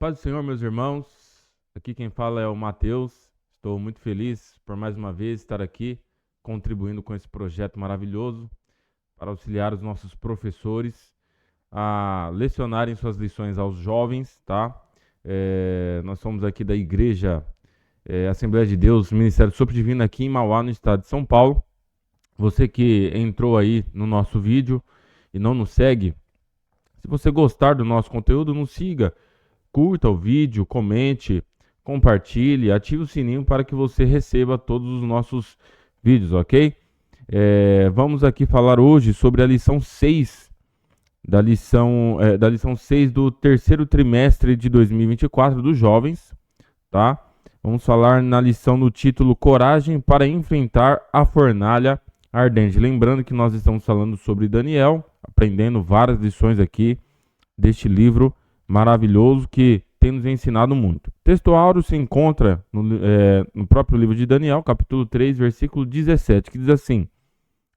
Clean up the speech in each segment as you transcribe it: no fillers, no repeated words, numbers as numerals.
Paz do Senhor, meus irmãos. Aqui quem fala é o Mateus. Estou muito feliz por mais uma vez estar aqui contribuindo com esse projeto maravilhoso para auxiliar os nossos professores a lecionarem suas lições aos jovens, tá? Nós somos aqui da Igreja Assembleia de Deus, Ministério Sopro Divino aqui em Mauá, no estado de São Paulo. Você que entrou aí no nosso vídeo e não nos segue, se você gostar do nosso conteúdo, nos siga. Curta o vídeo, comente, compartilhe, ative o sininho para que você receba todos os nossos vídeos, ok? Vamos aqui falar hoje sobre a lição 6, da lição 6 do terceiro trimestre de 2024 dos jovens, tá? Vamos falar na lição no título Coragem para enfrentar a fornalha ardente. Lembrando que nós estamos falando sobre Daniel, aprendendo várias lições aqui deste livro maravilhoso que tem nos ensinado muito. O texto áureo se encontra no próprio livro de Daniel, capítulo 3, versículo 17, que diz assim: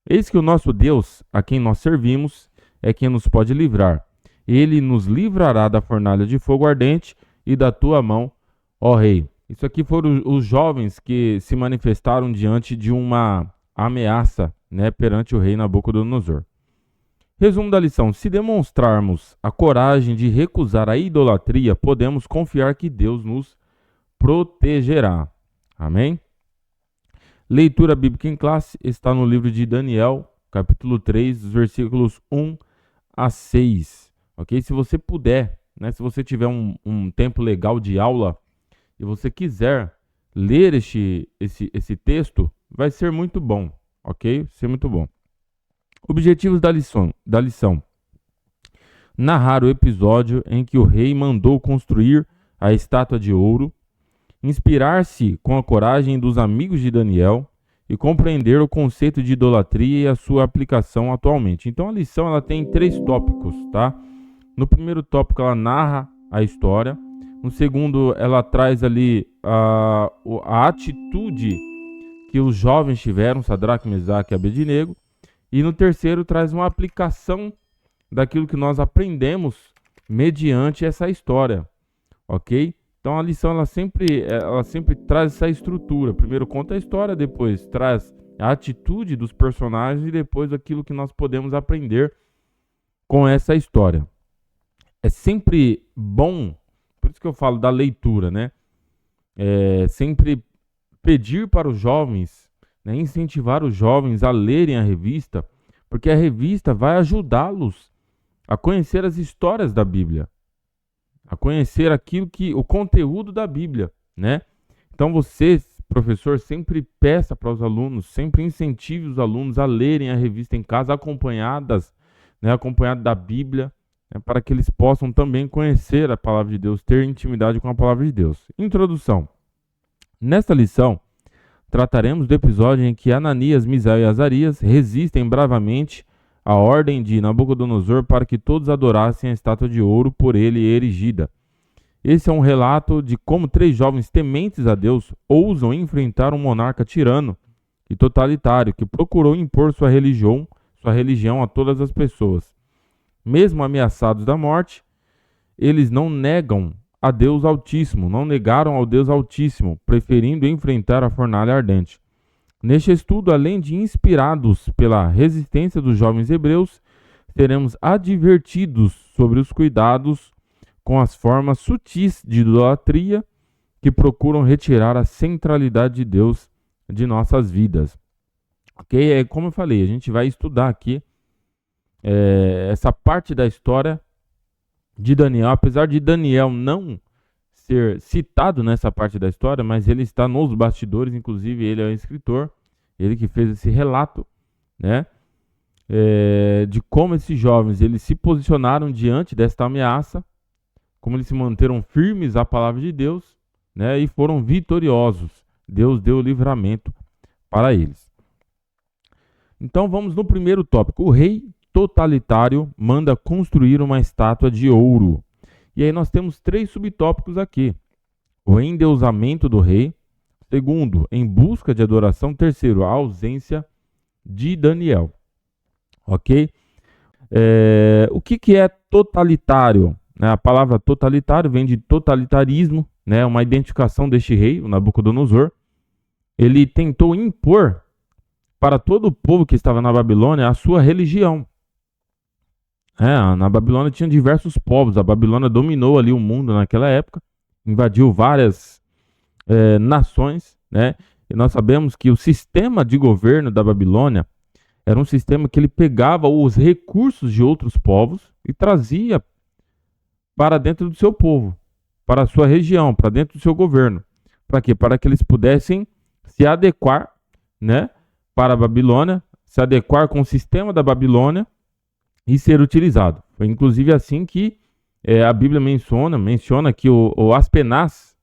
Eis que o nosso Deus, a quem nós servimos, é quem nos pode livrar. Ele nos livrará da fornalha de fogo ardente e da tua mão, ó rei. Isso aqui foram os jovens que se manifestaram diante de uma ameaça, perante o rei Nabucodonosor. Resumo da lição: se demonstrarmos a coragem de recusar a idolatria, podemos confiar que Deus nos protegerá. Amém? Leitura bíblica em classe está no livro de Daniel, capítulo 3, versículos 1 a 6. Ok? Se você puder, se você tiver um tempo legal de aula e você quiser ler esse texto, vai ser muito bom. Ok? Vai ser muito bom. Objetivos da lição: narrar o episódio em que o rei mandou construir a estátua de ouro, inspirar-se com a coragem dos amigos de Daniel e compreender o conceito de idolatria e a sua aplicação atualmente. Então a lição ela tem 3 tópicos, tá? No primeiro tópico ela narra a história, no segundo ela traz ali a atitude que os jovens tiveram, Sadraque, Mesaque e Abednego. E no terceiro traz uma aplicação daquilo que nós aprendemos mediante essa história, ok? Então a lição ela sempre traz essa estrutura. Primeiro conta a história, depois traz a atitude dos personagens e depois aquilo que nós podemos aprender com essa história. É sempre bom, por isso que eu falo da leitura, sempre pedir para os jovens, incentivar os jovens a lerem a revista, porque a revista vai ajudá-los a conhecer as histórias da Bíblia, a conhecer o conteúdo da Bíblia, Então você, professor, sempre peça para os alunos, sempre incentive os alunos a lerem a revista em casa, acompanhado da Bíblia, para que eles possam também conhecer a palavra de Deus, ter intimidade com a palavra de Deus. Introdução. Nesta lição, trataremos do episódio em que Ananias, Misael e Azarias resistem bravamente à ordem de Nabucodonosor para que todos adorassem a estátua de ouro por ele erigida. Esse é um relato de como 3 jovens tementes a Deus ousam enfrentar um monarca tirano e totalitário que procurou impor sua religião a todas as pessoas. Mesmo ameaçados da morte, eles não negaram ao Deus Altíssimo, preferindo enfrentar a fornalha ardente. Neste estudo, além de inspirados pela resistência dos jovens hebreus, seremos advertidos sobre os cuidados com as formas sutis de idolatria que procuram retirar a centralidade de Deus de nossas vidas. Ok? Como eu falei, a gente vai estudar aqui essa parte da história de Daniel, apesar de Daniel não ser citado nessa parte da história, mas ele está nos bastidores, inclusive ele é o escritor, ele que fez esse relato, de como esses jovens eles se posicionaram diante desta ameaça, como eles se manteram firmes à palavra de Deus, e foram vitoriosos. Deus deu o livramento para eles. Então vamos no primeiro tópico. O rei totalitário manda construir uma estátua de ouro. E aí nós temos 3 subtópicos aqui. O endeusamento do rei. Segundo, em busca de adoração. Terceiro, a ausência de Daniel. Ok? O que é totalitário? né? A palavra totalitário vem de totalitarismo, né? Uma identificação deste rei, o Nabucodonosor. Ele tentou impor para todo o povo que estava na Babilônia a sua religião. Na Babilônia tinha diversos povos. A Babilônia dominou ali o mundo naquela época, invadiu várias nações, né? E nós sabemos que o sistema de governo da Babilônia era um sistema que ele pegava os recursos de outros povos e trazia para dentro do seu povo, para a sua região, para dentro do seu governo. Para quê? Para que eles pudessem se adequar, né, para a Babilônia, se adequar com o sistema da Babilônia e ser utilizado. Foi inclusive assim que a Bíblia menciona que o Aspenaz,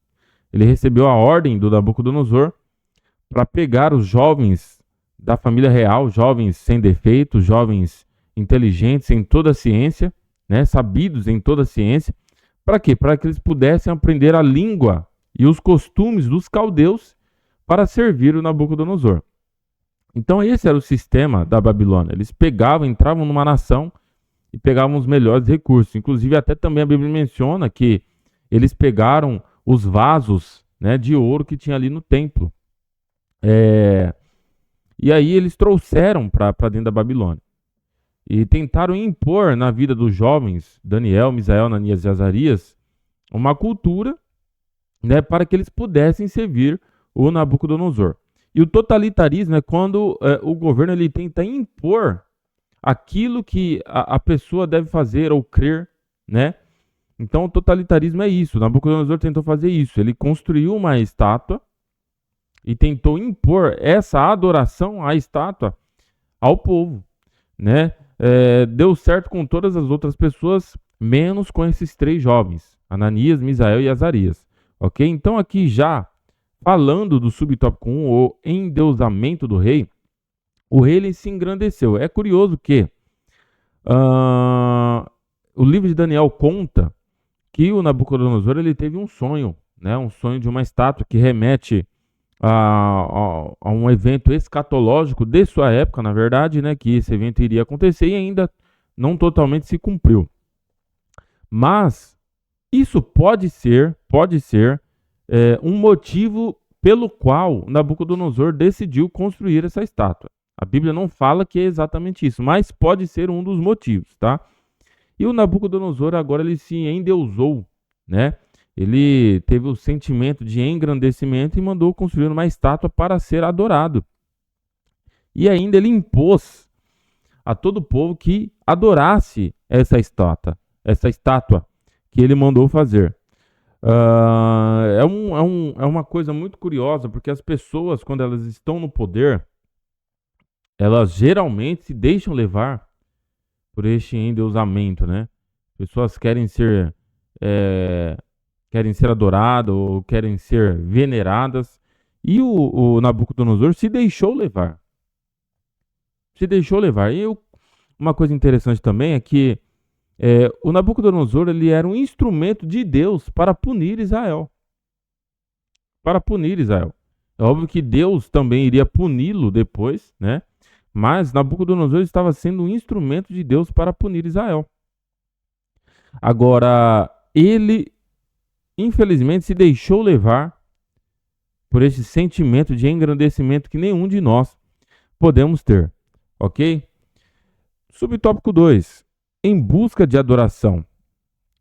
ele recebeu a ordem do Nabucodonosor para pegar os jovens da família real, jovens sem defeito, jovens inteligentes em toda a ciência, né, sabidos em toda a ciência. Para quê? Para que eles pudessem aprender a língua e os costumes dos caldeus para servir o Nabucodonosor. Então esse era o sistema da Babilônia. Eles pegavam, entravam numa nação e pegavam os melhores recursos. Inclusive até também a Bíblia menciona que eles pegaram os vasos, né, de ouro que tinha ali no templo. E aí eles trouxeram para dentro da Babilônia. E tentaram impor na vida dos jovens, Daniel, Misael, Ananias e Azarias, uma cultura, né, para que eles pudessem servir o Nabucodonosor. E o totalitarismo é quando o governo ele tenta impor aquilo que a pessoa deve fazer ou crer, né? Então o totalitarismo é isso. O Nabucodonosor tentou fazer isso. Ele construiu uma estátua e tentou impor essa adoração à estátua ao povo, né? Deu certo com todas as outras pessoas, menos com esses 3 jovens, Ananias, Misael e Azarias, ok? Então aqui já falando do subtópico 1, o endeusamento do rei, o rei ele se engrandeceu. É curioso que o livro de Daniel conta que o Nabucodonosor ele teve um sonho, né? Um sonho de uma estátua que remete a um evento escatológico de sua época, na verdade, né? Que esse evento iria acontecer e ainda não totalmente se cumpriu. Mas isso pode ser um motivo pelo qual Nabucodonosor decidiu construir essa estátua. A Bíblia não fala que é exatamente isso, mas pode ser um dos motivos, tá? E o Nabucodonosor agora ele se endeusou, né? Ele teve o sentimento de engrandecimento e mandou construir uma estátua para ser adorado. E ainda ele impôs a todo o povo que adorasse essa estátua que ele mandou fazer. É uma coisa muito curiosa, porque as pessoas, quando elas estão no poder, elas geralmente se deixam levar por este endeusamento, né? Pessoas querem ser adoradas ou querem ser veneradas. E o Nabucodonosor se deixou levar. E uma coisa interessante também é que o Nabucodonosor ele era um instrumento de Deus para punir Israel. É óbvio que Deus também iria puni-lo depois, né? Mas Nabucodonosor estava sendo um instrumento de Deus para punir Israel. Agora, ele, infelizmente, se deixou levar por esse sentimento de engrandecimento que nenhum de nós podemos ter, ok? Subtópico 2. Em busca de adoração.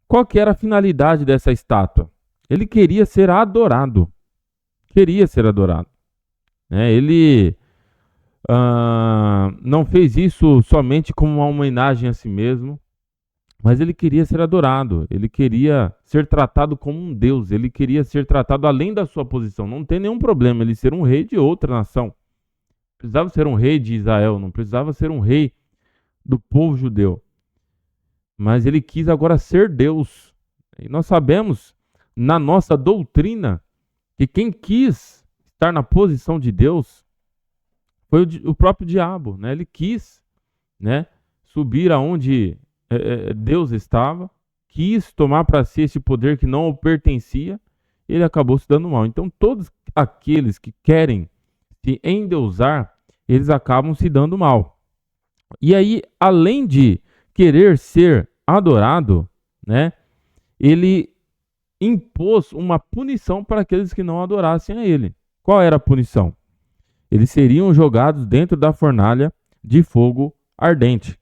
Qual que era a finalidade dessa estátua? Ele queria ser adorado. Ele não fez isso somente como uma homenagem a si mesmo, mas ele queria ser adorado, ele queria ser tratado como um Deus, ele queria ser tratado além da sua posição. Não tem nenhum problema ele ser um rei de outra nação. Precisava ser um rei de Israel, não precisava ser um rei do povo judeu. Mas ele quis agora ser Deus. E nós sabemos, na nossa doutrina, que quem quis estar na posição de Deus foi o próprio diabo, né? Ele quis, né, subir aonde Deus estava, quis tomar para si esse poder que não o pertencia, e ele acabou se dando mal. Então todos aqueles que querem se endeusar, eles acabam se dando mal. E aí, além de querer ser adorado, né, ele impôs uma punição para aqueles que não adorassem a ele. Qual era a punição? Eles seriam jogados dentro da fornalha de fogo ardente.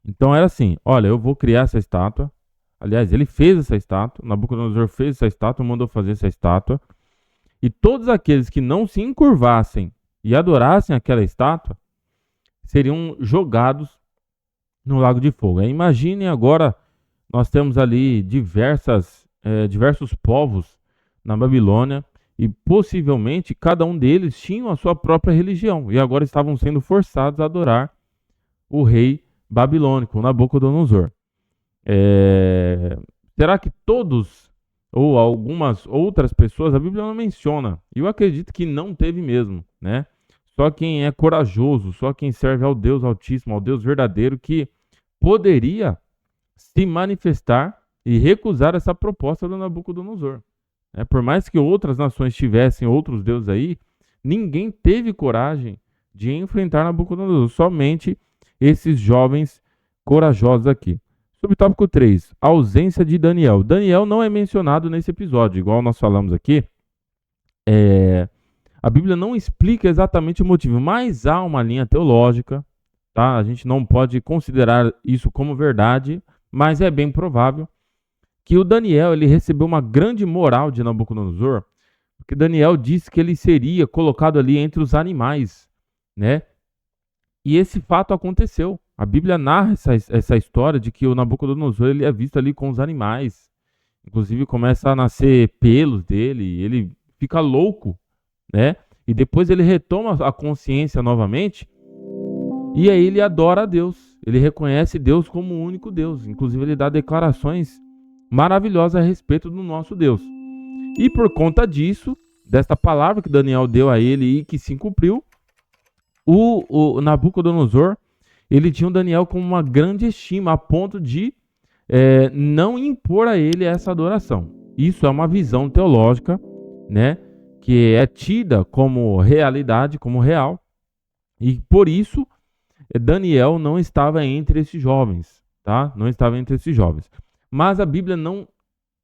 Então era assim, olha, eu vou criar essa estátua. Aliás, ele fez essa estátua, Nabucodonosor fez essa estátua, mandou fazer essa estátua. E todos aqueles que não se encurvassem e adorassem aquela estátua seriam jogados no lago de fogo. Aí, imaginem agora, nós temos ali diversos povos na Babilônia e possivelmente cada um deles tinha a sua própria religião e agora estavam sendo forçados a adorar o rei babilônico, Nabucodonosor. Será que todos ou algumas outras pessoas, a Bíblia não menciona, e eu acredito que não teve mesmo, né? Só quem é corajoso, só quem serve ao Deus Altíssimo, ao Deus verdadeiro, que poderia se manifestar e recusar essa proposta do Nabucodonosor. Por mais que outras nações tivessem outros deuses aí, ninguém teve coragem de enfrentar Nabucodonosor, somente esses jovens corajosos aqui. Subtópico 3, ausência de Daniel. Daniel não é mencionado nesse episódio, igual nós falamos aqui. A Bíblia não explica exatamente o motivo, mas há uma linha teológica, tá? A gente não pode considerar isso como verdade, mas é bem provável que o Daniel ele recebeu uma grande moral de Nabucodonosor, porque Daniel disse que ele seria colocado ali entre os animais, né? E esse fato aconteceu. A Bíblia narra essa história de que o Nabucodonosor ele é visto ali com os animais. Inclusive começa a nascer pelos dele, ele fica louco, né? E depois ele retoma a consciência novamente e aí ele adora a Deus. Ele reconhece Deus como o único Deus. Inclusive ele dá declarações maravilhosas a respeito do nosso Deus. E por conta disso, desta palavra que Daniel deu a ele e que se cumpriu, o Nabucodonosor ele tinha o Daniel com uma grande estima, a ponto de não impor a ele essa adoração. Isso é uma visão teológica, né, que é tida como realidade, como real, e por isso Daniel não estava entre esses jovens, tá? Não estava entre esses jovens. Mas a Bíblia não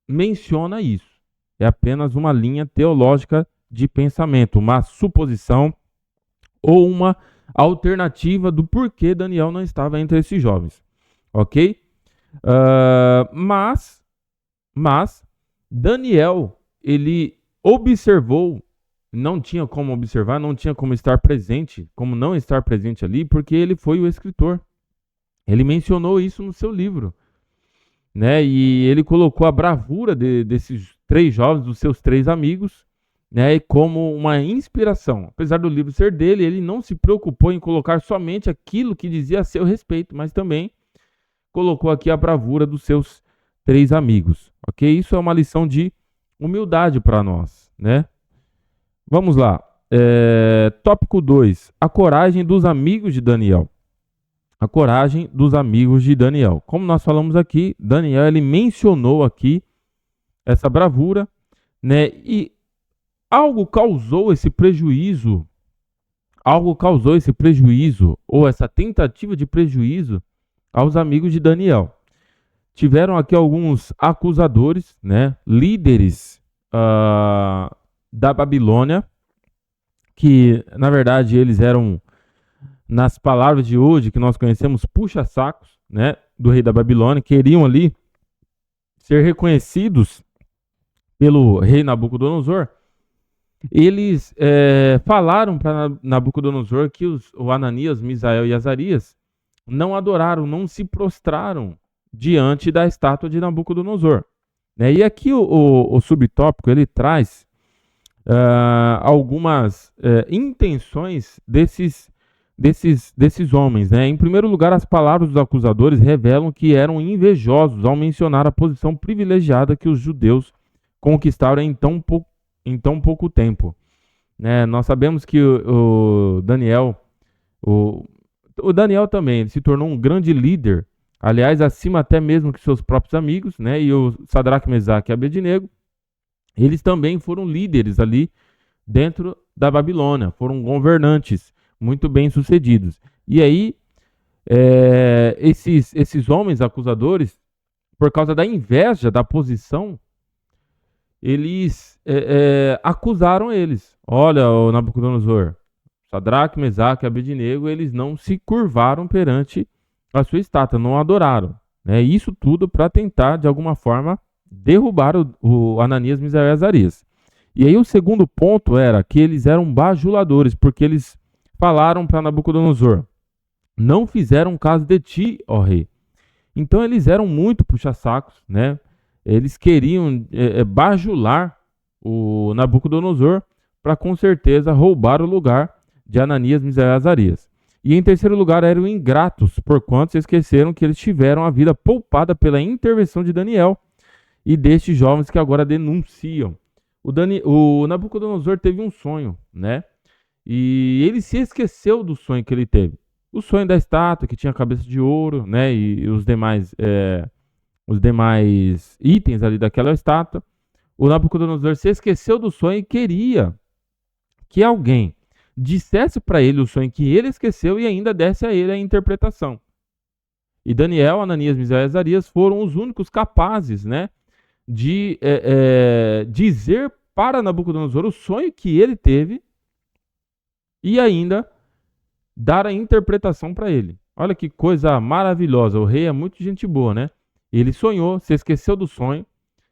menciona isso. É apenas uma linha teológica de pensamento, uma suposição ou uma alternativa do porquê Daniel não estava entre esses jovens, ok? Mas Daniel, ele observou, não tinha como observar, não tinha como estar presente, como não estar presente ali, porque ele foi o escritor. Ele mencionou isso no seu livro, né? E ele colocou a bravura desses 3 jovens, dos seus 3 amigos, né, como uma inspiração. Apesar do livro ser dele, ele não se preocupou em colocar somente aquilo que dizia a seu respeito, mas também colocou aqui a bravura dos seus 3 amigos, ok? Isso é uma lição de humildade para nós, né? Vamos lá. Tópico 2, a coragem dos amigos de Daniel. A coragem dos amigos de Daniel. Como nós falamos aqui, Daniel ele mencionou aqui essa bravura, né? E algo causou esse prejuízo, ou essa tentativa de prejuízo aos amigos de Daniel. Tiveram aqui alguns acusadores, né, líderes da Babilônia, que na verdade eles eram, nas palavras de hoje que nós conhecemos, puxa-sacos, né, do rei da Babilônia, queriam ali ser reconhecidos pelo rei Nabucodonosor. Eles falaram para Nabucodonosor que o Ananias, Misael e Azarias não adoraram, não se prostraram diante da estátua de Nabucodonosor, né? E aqui o subtópico ele traz algumas intenções desses homens, né? Em primeiro lugar, as palavras dos acusadores revelam que eram invejosos ao mencionar a posição privilegiada que os judeus conquistaram em tão pouco tempo, né? Nós sabemos que o Daniel também se tornou um grande líder, aliás, acima até mesmo que seus próprios amigos, né? E o Sadraque, Mesaque e Abednego, eles também foram líderes ali dentro da Babilônia, foram governantes muito bem sucedidos. E aí, esses homens acusadores por causa da inveja da posição, eles acusaram eles. Olha, o Nabucodonosor, Sadraque, Mesaque e Abednego, eles não se curvaram perante a sua estátua, não adoraram. Né? Isso tudo para tentar, de alguma forma, derrubar o Ananias, Misael e Azarias. E aí o segundo ponto era que eles eram bajuladores, porque eles falaram para Nabucodonosor: não fizeram caso de ti, ó rei. Então eles eram muito puxa-sacos, né? Eles queriam bajular o Nabucodonosor para com certeza roubar o lugar de Ananias, Misael e Azarias. E em terceiro lugar eram ingratos, porquanto se esqueceram que eles tiveram a vida poupada pela intervenção de Daniel e destes jovens que agora denunciam. O Nabucodonosor teve um sonho, né? E ele se esqueceu do sonho que ele teve. O sonho da estátua, que tinha cabeça de ouro, né? E os demais itens ali daquela estátua. O Nabucodonosor se esqueceu do sonho e queria que alguém dissesse para ele o sonho que ele esqueceu e ainda desse a ele a interpretação. E Daniel, Ananias, Misael e Azarias foram os únicos capazes, né, de dizer para Nabucodonosor o sonho que ele teve e ainda dar a interpretação para ele. Olha que coisa maravilhosa. O rei é muito gente boa, né? Ele sonhou, se esqueceu do sonho,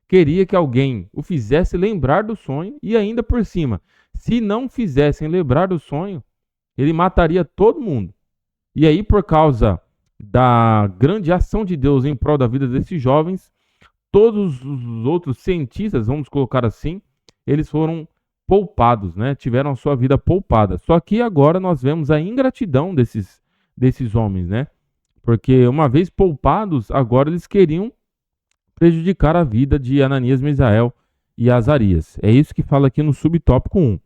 queria que alguém o fizesse lembrar do sonho e ainda por cima, se não fizessem lembrar do sonho, ele mataria todo mundo. E aí, por causa da grande ação de Deus em prol da vida desses jovens, todos os outros cientistas, vamos colocar assim, eles foram poupados, né? Tiveram a sua vida poupada. Só que agora nós vemos a ingratidão desses homens, né? Porque uma vez poupados, agora eles queriam prejudicar a vida de Ananias, Misael e Azarias. É isso que fala aqui no subtópico 1.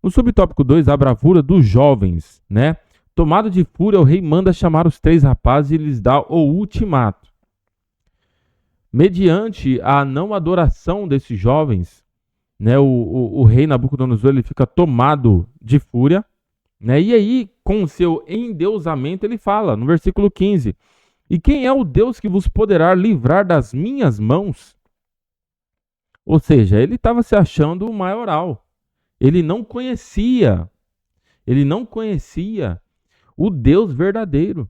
No subtópico 2, a bravura dos jovens, né? Tomado de fúria, o rei manda chamar os 3 rapazes e lhes dá o ultimato. Mediante a não adoração desses jovens, né, o rei Nabucodonosor ele fica tomado de fúria, né? E aí, com o seu endeusamento, ele fala, no versículo 15: e quem é o Deus que vos poderá livrar das minhas mãos? Ou seja, ele estava se achando o maioral. Ele não conhecia o Deus verdadeiro.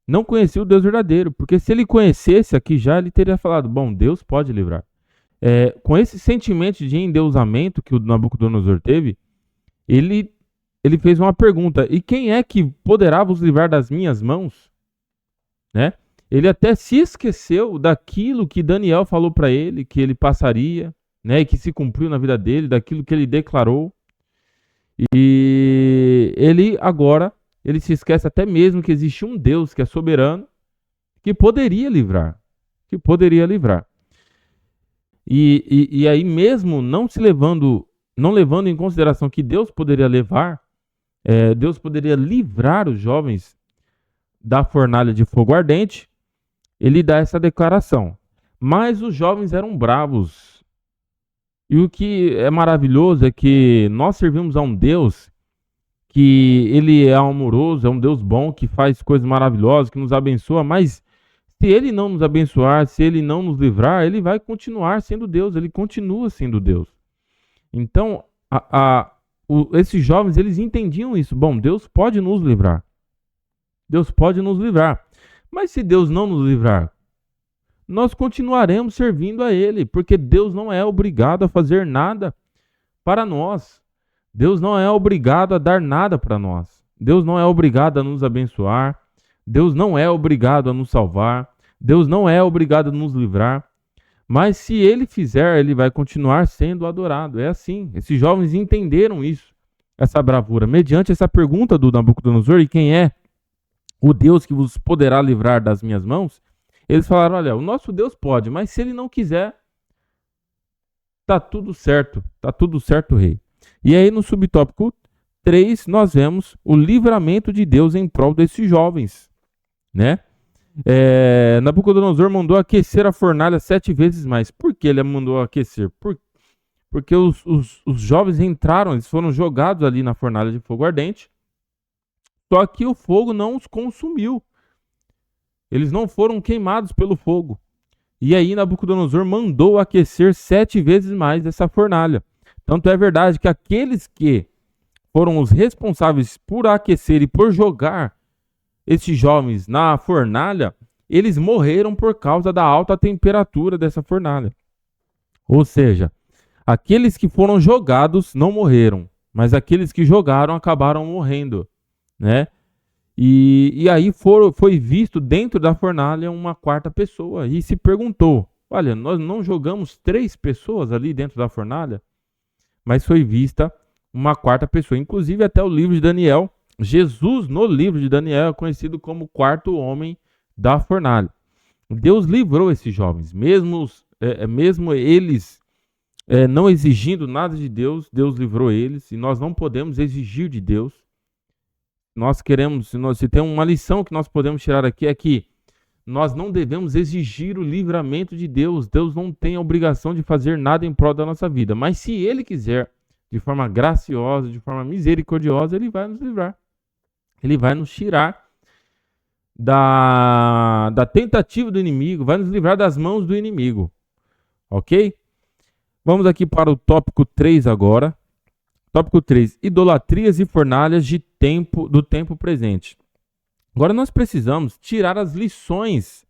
Não conhecia o Deus verdadeiro, porque se ele conhecesse aqui já, ele teria falado, bom, Deus pode livrar. Com esse sentimento de endeusamento que o Nabucodonosor teve, ele fez uma pergunta, e quem é que poderá vos livrar das minhas mãos? Né? Ele até se esqueceu daquilo que Daniel falou para ele, que ele passaria, né, e que se cumpriu na vida dele, daquilo que ele declarou. E ele se esquece até mesmo que existe um Deus que é soberano, que poderia livrar. E aí mesmo não levando em consideração que Deus poderia Deus poderia livrar os jovens da fornalha de fogo ardente, ele dá essa declaração. Mas os jovens eram bravos. E o que é maravilhoso é que nós servimos a um Deus que ele é amoroso, é um Deus bom, que faz coisas maravilhosas, que nos abençoa, mas se ele não nos abençoar, se ele não nos livrar, ele vai continuar sendo Deus, ele continua sendo Deus. Então, esses jovens, eles entendiam isso. Bom, Deus pode nos livrar. Deus pode nos livrar. Mas se Deus não nos livrar, nós continuaremos servindo a Ele, porque Deus não é obrigado a fazer nada para nós. Deus não é obrigado a dar nada para nós. Deus não é obrigado a nos abençoar. Deus não é obrigado a nos salvar. Deus não é obrigado a nos livrar. Mas se Ele fizer, Ele vai continuar sendo adorado. É assim. Esses jovens entenderam isso, essa bravura. Mediante essa pergunta do Nabucodonosor, e quem é o Deus que vos poderá livrar das minhas mãos? Eles falaram, olha, o nosso Deus pode, mas se ele não quiser, tá tudo certo, rei. E aí no subtópico 3, nós vemos o livramento de Deus em prol desses jovens, né? Nabucodonosor mandou aquecer a fornalha 7 vezes mais. Por que ele mandou aquecer? Porque os jovens entraram, eles foram jogados ali na fornalha de fogo ardente, só que o fogo não os consumiu. Eles não foram queimados pelo fogo. E aí Nabucodonosor mandou aquecer 7 vezes mais essa fornalha. Tanto é verdade que aqueles que foram os responsáveis por aquecer e por jogar esses jovens na fornalha, eles morreram por causa da alta temperatura dessa fornalha. Ou seja, aqueles que foram jogados não morreram, mas aqueles que jogaram acabaram morrendo, né? E aí foi visto dentro da fornalha uma quarta pessoa e se perguntou: olha, nós não jogamos 3 pessoas ali dentro da fornalha? Mas foi vista uma quarta pessoa. Inclusive até o livro de Daniel, Jesus no livro de Daniel é conhecido como o quarto homem da fornalha. Deus livrou esses jovens, mesmo eles não exigindo nada de Deus, Deus livrou eles e nós não podemos exigir de Deus. Nós queremos, se tem uma lição que nós podemos tirar aqui é que nós não devemos exigir o livramento de Deus. Deus não tem a obrigação de fazer nada em prol da nossa vida. Mas se Ele quiser, de forma graciosa, de forma misericordiosa, Ele vai nos livrar. Ele vai nos tirar da tentativa do inimigo, vai nos livrar das mãos do inimigo. Ok? Vamos aqui para o tópico 3 agora. Tópico 3. Idolatrias e fornalhas do tempo presente. Agora nós precisamos tirar as lições,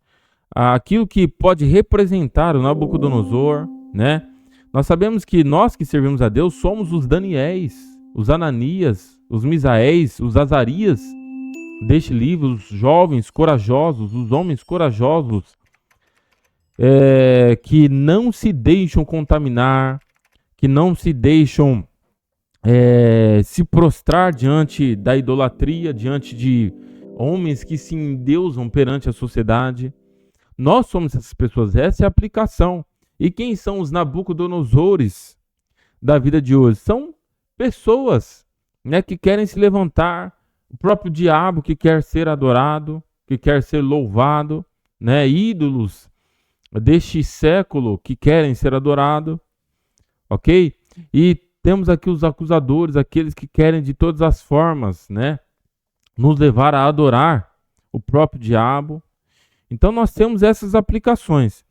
aquilo que pode representar o Nabucodonosor, né? Nós sabemos que nós que servimos a Deus somos os Daniéis, os Ananias, os Misaéis, os Azarias deste livro, os jovens corajosos, os homens corajosos, que não se deixam contaminar, que não se deixam se prostrar diante da idolatria, diante de homens que se endeusam perante a sociedade. Nós somos essas pessoas, essa é a aplicação. E quem são os Nabucodonosores da vida de hoje? São pessoas, né, que querem se levantar, o próprio diabo que quer ser adorado, que quer ser louvado, né, ídolos deste século que querem ser adorados, ok? E temos aqui os acusadores, aqueles que querem de todas as formas, né, nos levar a adorar o próprio diabo. Então nós temos essas aplicações.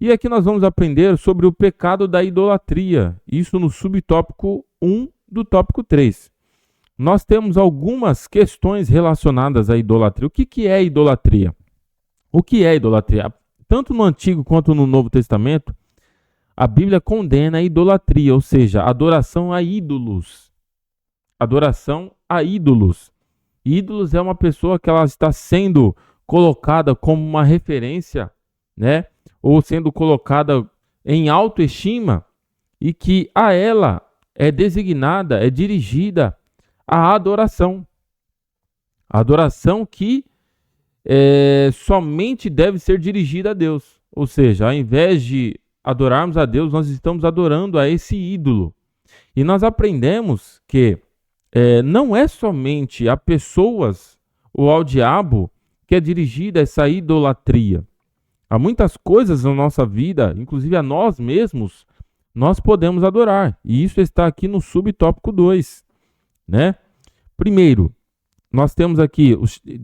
E aqui nós vamos aprender sobre o pecado da idolatria, isso no subtópico 1 do tópico 3. Nós temos algumas questões relacionadas à idolatria. O que é idolatria? O que é idolatria? Tanto no Antigo quanto no Novo Testamento, a Bíblia condena a idolatria, ou seja, adoração a ídolos. Adoração a ídolos. Ídolos é uma pessoa que ela está sendo colocada como uma referência, né? Ou sendo colocada em autoestima e que a ela é designada, é dirigida a adoração. A adoração que somente deve ser dirigida a Deus. Ou seja, ao invés de adorarmos a Deus, nós estamos adorando a esse ídolo. E nós aprendemos que não é somente a pessoas ou ao diabo que é dirigida essa idolatria. Há muitas coisas na nossa vida, inclusive a nós mesmos, nós podemos adorar. E isso está aqui no subtópico 2, né? Primeiro, nós temos aqui,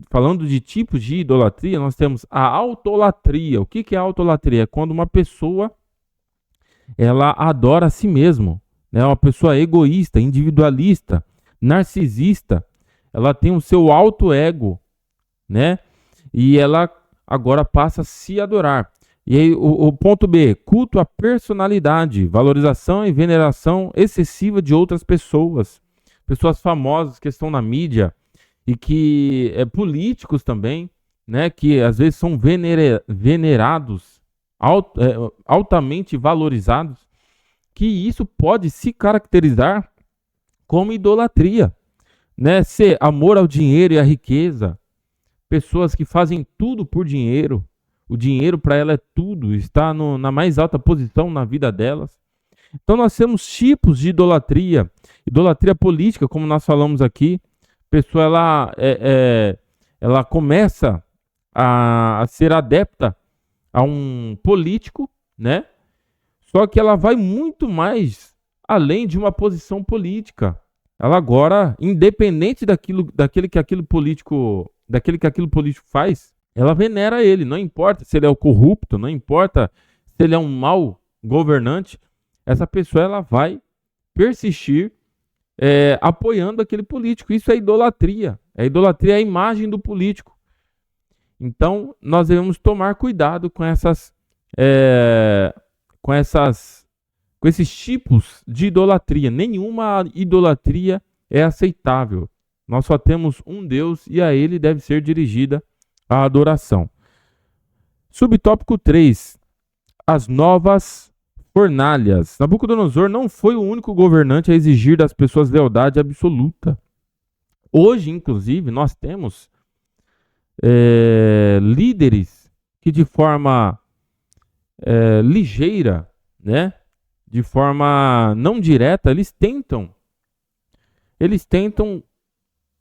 falando de tipos de idolatria, nós temos a autolatria. O que é a autolatria? É quando uma pessoa ela adora a si mesmo, né? Uma pessoa egoísta, individualista, narcisista. Ela tem o seu auto-ego, né? E ela agora passa a se adorar. E aí o ponto B, culto à personalidade, valorização e veneração excessiva de outras pessoas. Pessoas famosas que estão na mídia e que políticos também, né, que às vezes são venerados, altamente valorizados, que isso pode se caracterizar como idolatria, né? Ser amor ao dinheiro e à riqueza, pessoas que fazem tudo por dinheiro, o dinheiro para ela é tudo, está na mais alta posição na vida delas. Então nós temos tipos de idolatria, idolatria política, como nós falamos aqui. A pessoa ela começa a ser adepta a um político, né? Só que ela vai muito mais além de uma posição política. Ela agora, independente daquele que aquele político faz, ela venera ele, não importa se ele é o corrupto, não importa se ele é um mau governante, essa pessoa ela vai persistir apoiando aquele político. Isso é idolatria. É a imagem do político. Então, nós devemos tomar cuidado com esses tipos de idolatria. Nenhuma idolatria é aceitável. Nós só temos um Deus e a ele deve ser dirigida a adoração. Subtópico 3. As novas fornalhas. Nabucodonosor não foi o único governante a exigir das pessoas lealdade absoluta. Hoje, inclusive, nós temos líderes que de forma ligeira, né, de forma não direta, eles tentam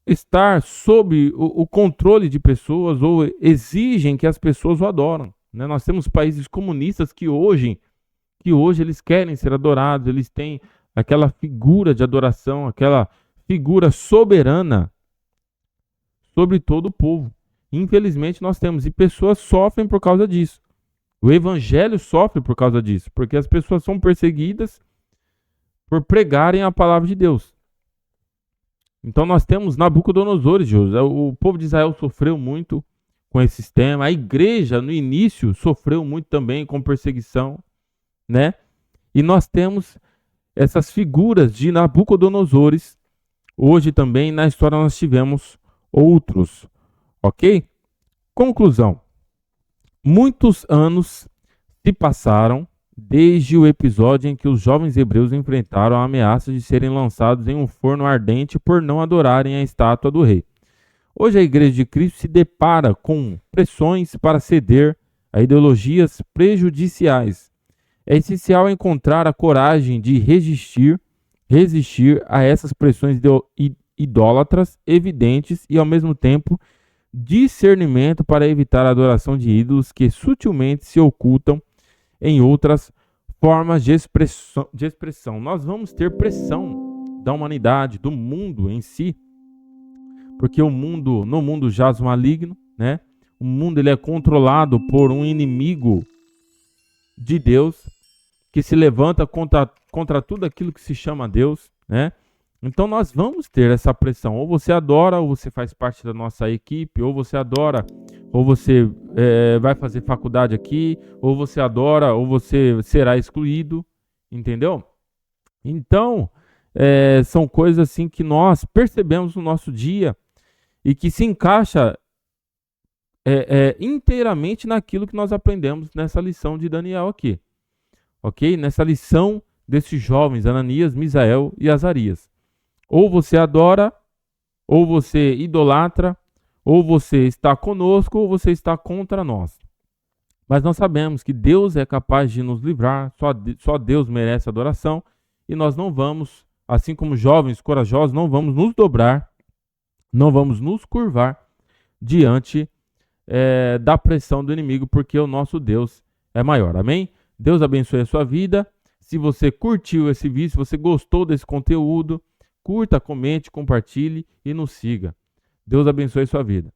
estar sob o controle de pessoas ou exigem que as pessoas o adoram, né? Nós temos países comunistas que hoje eles querem ser adorados, eles têm aquela figura de adoração, aquela figura soberana sobre todo o povo. Infelizmente nós temos, e pessoas sofrem por causa disso. O evangelho sofre por causa disso, porque as pessoas são perseguidas por pregarem a palavra de Deus. Então nós temos Nabucodonosor, o povo de Israel sofreu muito com esse sistema, a igreja no início sofreu muito também com perseguição, né? E nós temos essas figuras de Nabucodonosores. Hoje também na história nós tivemos outros, ok? Conclusão. Muitos anos se passaram desde o episódio em que os jovens hebreus enfrentaram a ameaça de serem lançados em um forno ardente por não adorarem a estátua do rei. Hoje a Igreja de Cristo se depara com pressões para ceder a ideologias prejudiciais. É essencial encontrar a coragem de resistir a essas pressões idólatras evidentes e, ao mesmo tempo, discernimento para evitar a adoração de ídolos que sutilmente se ocultam em outras formas de expressão. Nós vamos ter pressão da humanidade, do mundo em si, porque no mundo jaz o maligno, né? O mundo ele é controlado por um inimigo de Deus que se levanta contra tudo aquilo que se chama Deus, né? Então nós vamos ter essa pressão. Ou você adora, ou você faz parte da nossa equipe, ou você adora, ou você vai fazer faculdade aqui, ou você adora, ou você será excluído, entendeu? Então, são coisas assim que nós percebemos no nosso dia e que se encaixa inteiramente naquilo que nós aprendemos nessa lição de Daniel aqui, ok? Nessa lição desses jovens, Ananias, Misael e Azarias. Ou você adora, ou você idolatra, ou você está conosco, ou você está contra nós. Mas nós sabemos que Deus é capaz de nos livrar, só Deus merece adoração, e nós não vamos, assim como jovens corajosos, não vamos nos dobrar, não vamos nos curvar diante da pressão do inimigo, porque o nosso Deus é maior. Amém? Deus abençoe a sua vida. Se você curtiu esse vídeo, se você gostou desse conteúdo, curta, comente, compartilhe e nos siga. Deus abençoe a sua vida.